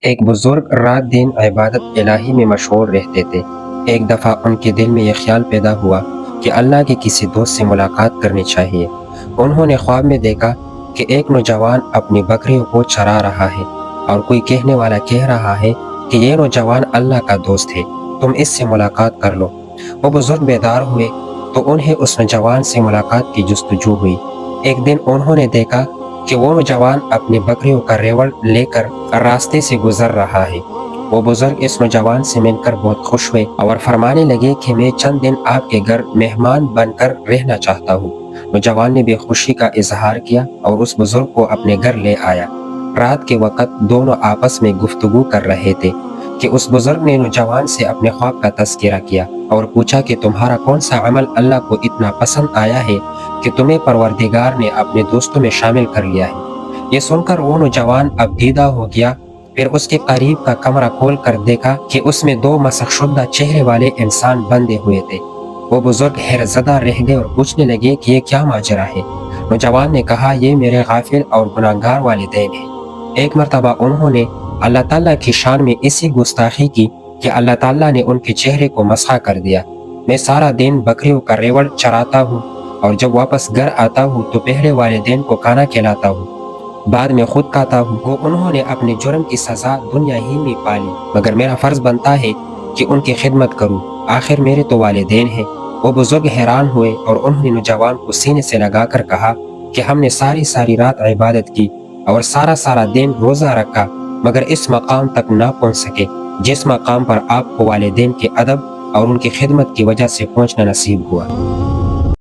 ایک بزرگ رات دن عبادت الہی میں مشغول رہتے تھے۔ ایک دفعہ ان کے دل میں یہ خیال پیدا ہوا کہ اللہ کے کسی دوست سے ملاقات کرنی چاہیے۔ انہوں نے خواب میں دیکھا کہ ایک نوجوان اپنی بکریوں کو چرا رہا ہے اور کوئی کہنے والا کہہ رہا ہے کہ یہ نوجوان اللہ کا دوست ہے، تم اس سے ملاقات کر لو۔ وہ بزرگ بیدار ہوئے تو انہیں اس نوجوان سے ملاقات کی جستجو ہوئی۔ ایک دن انہوں نے دیکھا کہ وہ نوجوان اپنی بکریوں کا ریوڑ لے کر راستے سے گزر رہا ہے۔ وہ بزرگ اس نوجوان سے مل کر بہت خوش ہوئے اور فرمانے لگے کہ میں چند دن آپ کے گھر مہمان بن کر رہنا چاہتا ہوں۔ نوجوان نے بھی خوشی کا اظہار کیا اور اس بزرگ کو اپنے گھر لے آیا۔ رات کے وقت دونوں آپس میں گفتگو کر رہے تھے کہ اس بزرگ نے نوجوان سے اپنے خواب کا تذکرہ کیا اور پوچھا کہ تمہارا کون سا عمل اللہ کو اتنا پسند آیا ہے کہ تمہیں پروردگار نے اپنے دوستوں میں شامل کر لیا ہے۔ یہ سن کر وہ نوجوان اب دیدہ ہو گیا۔ پھر اس کے قریب کا کمرہ کھول کر دیکھا کہ اس میں دو مسخ شدہ چہرے والے انسان بندھے ہوئے تھے۔ وہ بزرگ حیرت زدہ رہ گئے اور پوچھنے لگے کہ یہ کیا ماجرا ہے۔ نوجوان نے کہا یہ میرے غافل اور گناہگار والدین ہیں۔ ایک مرتبہ انہوں نے اللہ تعالیٰ کی شان میں ایسی گستاخی کی کہ اللہ تعالیٰ نے ان کے چہرے کو مسخ کر دیا۔ میں سارا دن بکریوں کا ریوڑ چراتا ہوں اور جب واپس گھر آتا ہوں تو پہلے والدین کو کھانا کھلاتا ہوں، بعد میں خود کھاتا ہوں۔ وہ انہوں نے اپنے جرم کی سزا دنیا ہی میں پالی، مگر میرا فرض بنتا ہے کہ ان کی خدمت کروں، آخر میرے تو والدین ہیں۔ وہ بزرگ حیران ہوئے اور انہوں نے نوجوان کو سینے سے لگا کر کہا کہ ہم نے ساری رات عبادت کی اور سارا دن روزہ رکھا، مگر اس مقام تک نہ پہنچ سکے جس مقام پر آپ کو والدین کے ادب اور ان کی خدمت کی وجہ سے پہنچنا نصیب ہوا۔